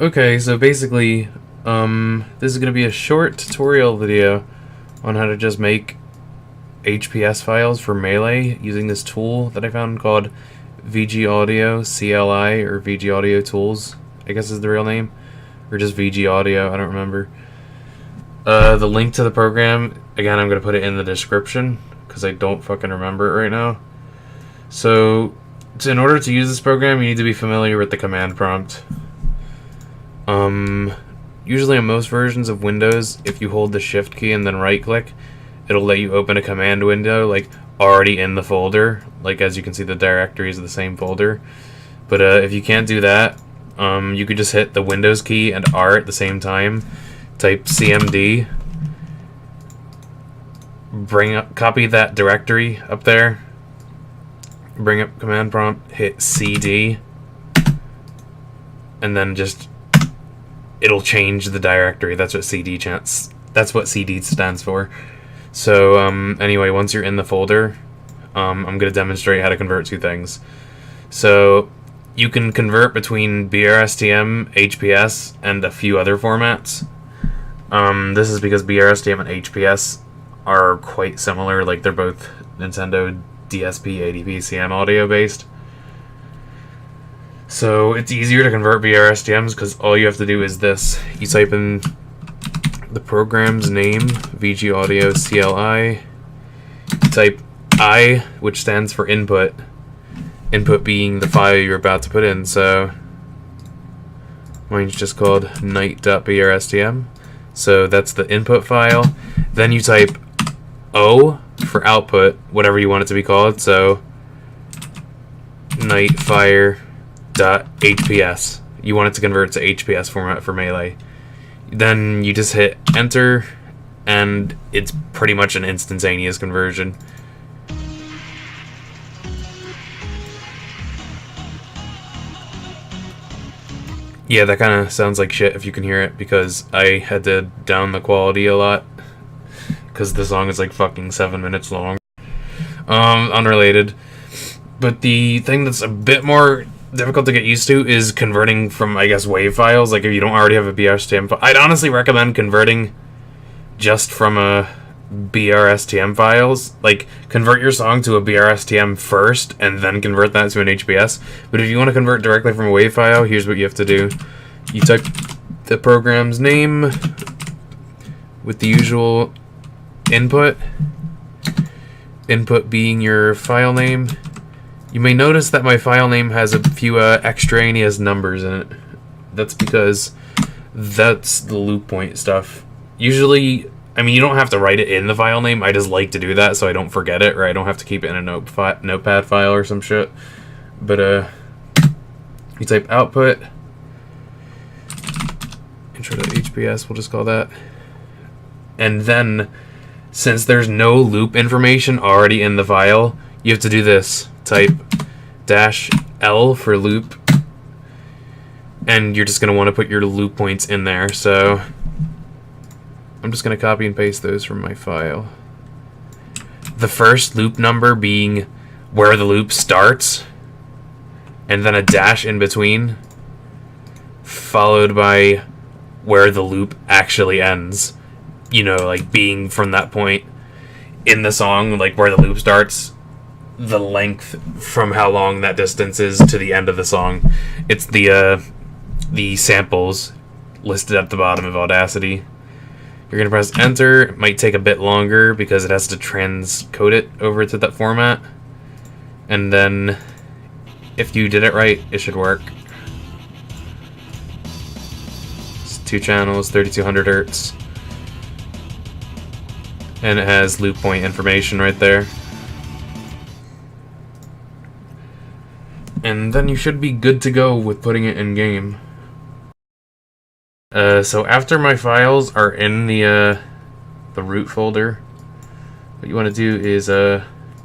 Okay, so basically, this is going to be a short tutorial video on how to just make HPS files for Melee using this tool that I found called VG Audio CLI, or VG Audio Tools, I guess is the real name, or just VG Audio, I don't remember. The link to the program, again, I'm going to put it in the description, because I don't fucking remember it right now. So, in order to use this program, you need to be familiar with the command prompt. Usually on most versions of Windows, if you hold the Shift key and then right-click, it'll let you open a command window, like, already in the folder. Like, as you can see, the directory is the same folder. But, if you can't do that, you could just hit the Windows key and R at the same time. Type CMD. Copy that directory up there. Bring up command prompt, hit CD. And then just it'll change the directory. That's what CD stands for. So anyway, once you're in the folder, I'm going to demonstrate how to convert two things. So you can convert between BRSTM, HPS, and a few other formats. This is because BRSTM and HPS are quite similar. Like, they're both Nintendo DSP, ADP, CM audio based. So it's easier to convert BRSTMs because all you have to do is this. You type in the program's name, VG Audio CLI. You type I, which stands for input. Input being the file you're about to put in. So mine's just called night.brstm. So that's the input file. Then you type O for output, whatever you want it to be called. So nightfire.hps. You want it to convert to HPS format for Melee. Then you just hit enter, and it's pretty much an instantaneous conversion. Yeah, that kind of sounds like shit if you can hear it, because I had to down the quality a lot, because the song is like fucking 7 minutes long. Unrelated. But the thing that's a bit more difficult to get used to is converting from, I guess, WAV files. Like, if you don't already have a BRSTM file, I'd honestly recommend converting just from a BRSTM files. Like, convert your song to a BRSTM first, and then convert that to an HPS. But if you want to convert directly from a WAV file, here's what you have to do. You type the program's name with the usual input. Input being your file name. You may notice that my file name has a few extraneous numbers in it. That's because that's the loop point stuff. Usually, I mean, you don't have to write it in the file name. I just like to do that so I don't forget it, or I don't have to keep it in a notepad file or some shit. But you type output, intro.hps, we'll just call that. And then, since there's no loop information already in the file, you have to do this. Type -L for loop, and you're just going to want to put your loop points in there. So I'm just going to copy and paste those from my file. The first loop number being where the loop starts, and then a dash in between, followed by where the loop actually ends. You know, like being from that point in the song, like where the loop starts, the length from how long that distance is to the end of the song. It's the samples listed at the bottom of Audacity. You're going to press enter. It might take a bit longer because it has to transcode it over to that format. And then, if you did it right, it should work. It's 2 channels, 3200 hertz. And it has loop point information right there. And then you should be good to go with putting it in game. So after my files are in the root folder, what you want to do is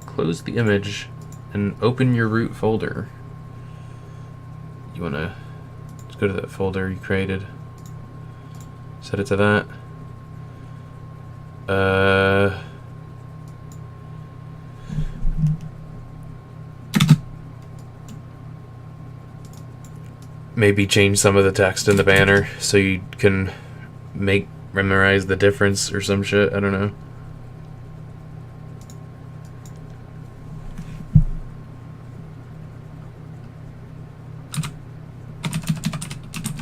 close the image and open your root folder. You want to just go to that folder you created, set it to that. maybe change some of the text in the banner so you can memorize the difference or some shit. I don't know.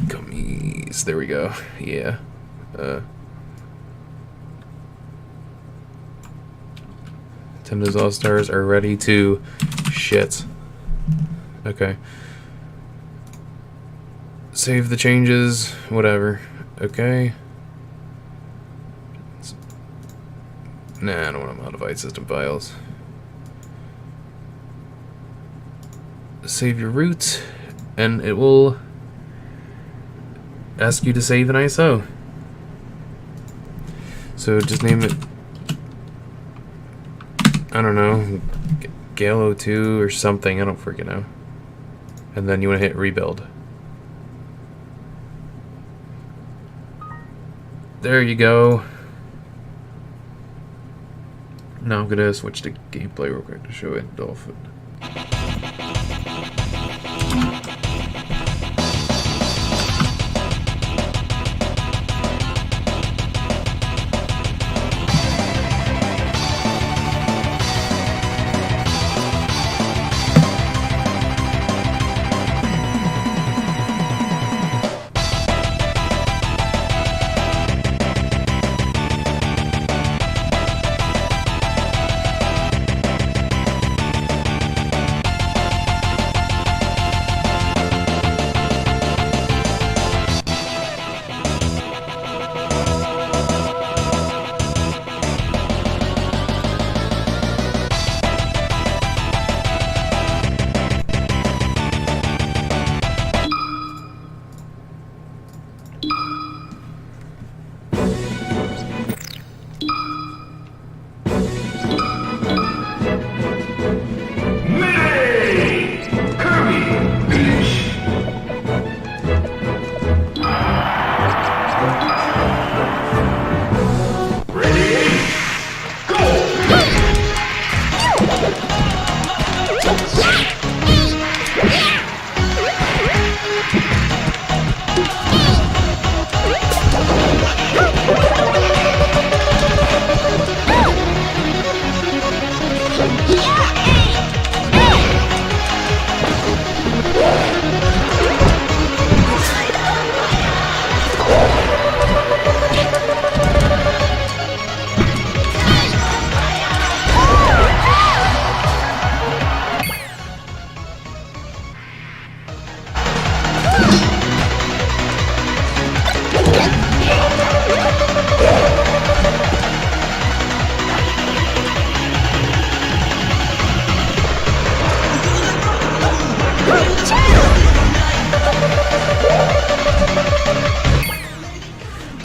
Gummies. There we go. Yeah. Nintendo's All-Stars are ready to shit. Okay. Save the changes, whatever. Okay. Nah, I don't want to modify system files. Save your root, and it will ask you to save an ISO. So just name it, I don't know, Galo 2 or something, I don't freaking know. And then you want to hit rebuild. There you go. Now I'm gonna switch to gameplay real quick to show it, Dolphin.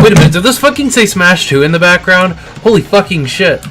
Wait a minute, did this fucking say Smash 2 in the background? Holy fucking shit.